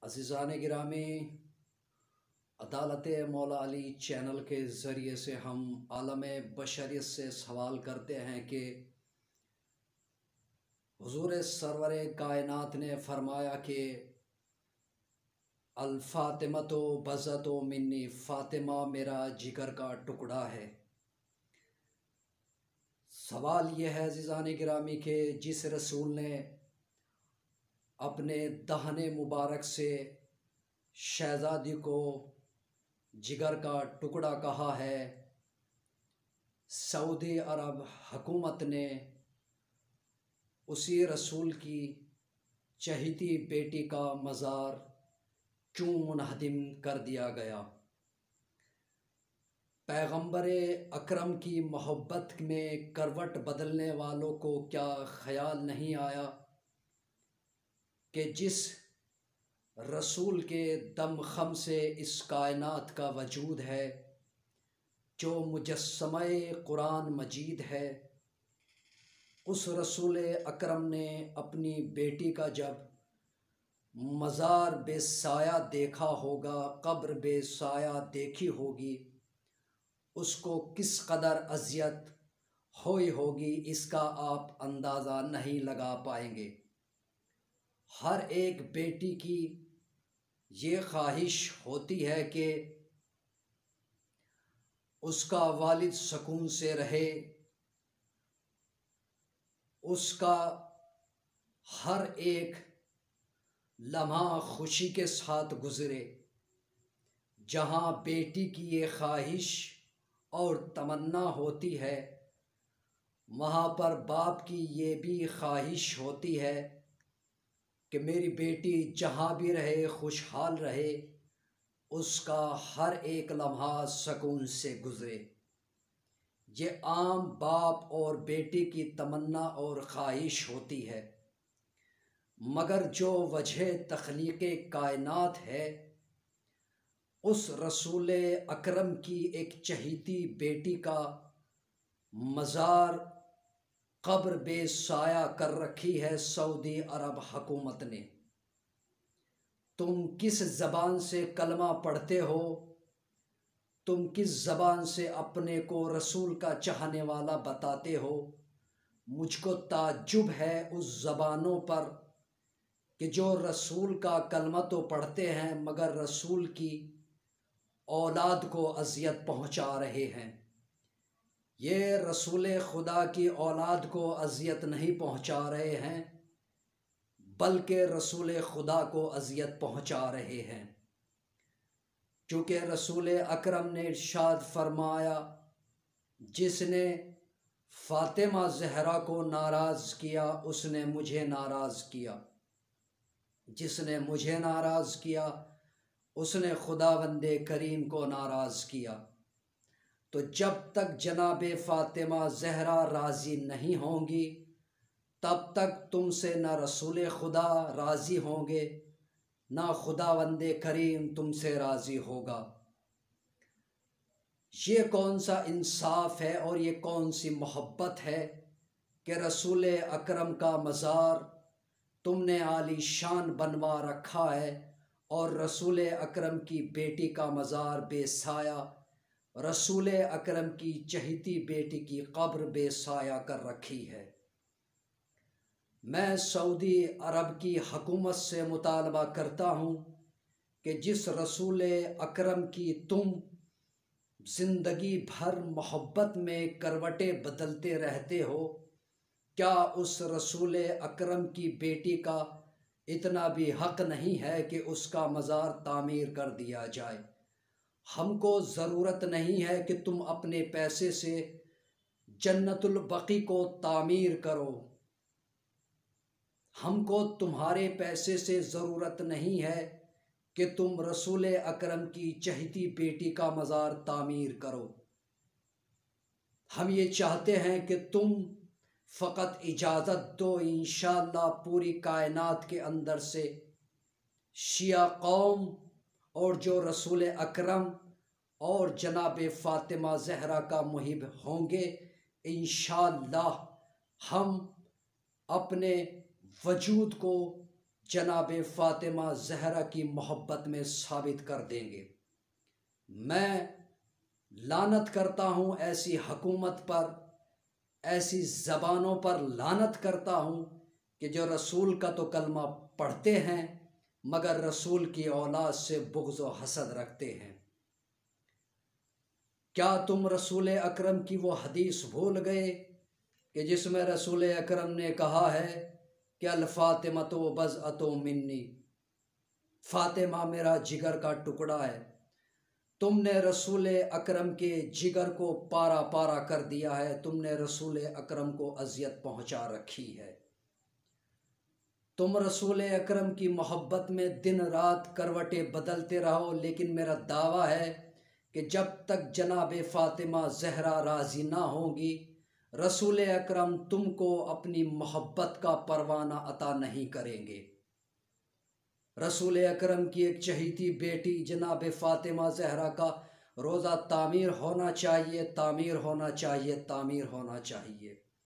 अज़ीज़ान गिरामी, अदालत मौला अली चैनल के ज़रिए से हम आलम बशरियत से सवाल करते हैं कि हुज़ूर सरवर कायनात ने फ़रमाया कि अल फ़ातिमतो बज़तो मिन्नी, फ़ातिमा मेरा जिगर का टुकड़ा है। सवाल यह है अज़ीज़ान गिरामी के जिस रसूल ने अपने दहने मुबारक से शहज़ादी को जिगर का टुकड़ा कहा है, सऊदी अरब हुकूमत ने उसी रसूल की चहेती बेटी का मज़ार क्यों मुनहदिम कर दिया गया? पैगंबर अकरम की मोहब्बत में करवट बदलने वालों को क्या ख्याल नहीं आया कि जिस रसूल के दमखम से इस कायनात का वजूद है, जो मुजस्समे कुरान मजीद है, उस रसूल अकरम ने अपनी बेटी का जब मज़ार बेसाया देखा होगा, कब्र बेसाया देखी होगी, उसको किस कदर अज़ियत हुई होगी, इसका आप अंदाज़ा नहीं लगा पाएंगे। हर एक बेटी की ये ख्वाहिश होती है कि उसका वालिद सुकून से रहे, उसका हर एक लम्हा खुशी के साथ गुज़रे। जहाँ बेटी की ये ख्वाहिश और तमन्ना होती है, वहाँ पर बाप की ये भी ख्वाहिश होती है कि मेरी बेटी जहाँ भी रहे खुशहाल रहे, उसका हर एक लम्हा सुकून से गुज़रे। ये आम बाप और बेटी की तमन्ना और ख्वाहिश होती है, मगर जो वजह तख्लीक़े कायनात है, उस रसूल अकरम की एक चहेती बेटी का मज़ार कब्र बेसाया कर रखी है सऊदी अरब हुकूमत ने। तुम किस ज़बान से कलमा पढ़ते हो? तुम किस ज़बान से अपने को रसूल का चाहने वाला बताते हो? मुझको ताज्जुब है उस ज़बानों पर कि जो रसूल का कलमा तो पढ़ते हैं मगर रसूल की औलाद को अज़ियत पहुँचा रहे हैं। ये रसूल खुदा की औलाद को अज़ियत नहीं पहुँचा रहे हैं, बल्कि रसूल खुदा को अज़ियत पहुँचा रहे हैं। क्योंकि रसूल अकरम ने इरशाद फरमाया, जिसने फ़ातिमा ज़हरा को नाराज़ किया उसने मुझे नाराज़ किया, जिसने मुझे नाराज़ किया उसने खुदावंदे करीम को नाराज़ किया। तो जब तक जनाब फ़ातिमा ज़हरा राज़ी नहीं होंगी, तब तक तुमसे न रसूल खुदा राज़ी होंगे, ना खुदावंदे करीम तुमसे राज़ी होगा। ये कौन सा इंसाफ है और ये कौन सी मोहब्बत है कि रसूल अकरम का मज़ार तुमने आलीशान बनवा रखा है और रसूल अकरम की बेटी का मज़ार बेसाया, रसूल अकरम की चहेती बेटी की कब्र बेसाया कर रखी है। मैं सऊदी अरब की हुकूमत से मुतालबा करता हूँ कि जिस रसूल अकरम की तुम ज़िंदगी भर मोहब्बत में करवटें बदलते रहते हो, क्या उस रसूल अकरम की बेटी का इतना भी हक़ नहीं है कि उसका मज़ार तामीर कर दिया जाए? हमको ज़रूरत नहीं है कि तुम अपने पैसे से जन्नतुल बकी को तामीर करो, हमको तुम्हारे पैसे से ज़रूरत नहीं है कि तुम रसूल अकरम की चहेती बेटी का मज़ार तामीर करो। हम ये चाहते हैं कि तुम फ़कत इजाज़त दो, इंशाअल्लाह पूरी कायनात के अंदर से शिया कौम और जो रसूल अकरम और जनाब फ़ातिमा ज़हरा का मुहिब होंगे, इंशाअल्लाह हम अपने वजूद को जनाब फ़ातिमा ज़हरा की मोहब्बत में साबित कर देंगे। मैं लानत करता हूँ ऐसी हुकूमत पर, ऐसी ज़बानों पर लानत करता हूँ कि जो रसूल का तो कलमा पढ़ते हैं मगर रसूल की औलाद से बुग़्ज़ व हसद रखते हैं। क्या तुम रसूल अकरम की वो हदीस भूल गए कि जिसमें रसूल अकरम ने कहा है कि अल फ़ातिमतो बज़अतो मिन्नी, फ़ातिमा मेरा जिगर का टुकड़ा है। तुमने रसूल अकरम के जिगर को पारा पारा कर दिया है, तुमने रसूल अकरम को अज़ियत पहुँचा रखी है। तुम रसूल अकरम की मोहब्बत में दिन रात करवटें बदलते रहो, लेकिन मेरा दावा है कि जब तक जनाब फ़ातिमा ज़हरा राज़ी ना होंगी, रसूल अकरम तुमको अपनी मोहब्बत का परवाना अता नहीं करेंगे। रसूल अकरम की एक चहीती बेटी जनाब फ़ातिमा ज़हरा का रोज़ा तामीर होना चाहिए, तामीर होना चाहिए, तामीर होना चाहिए।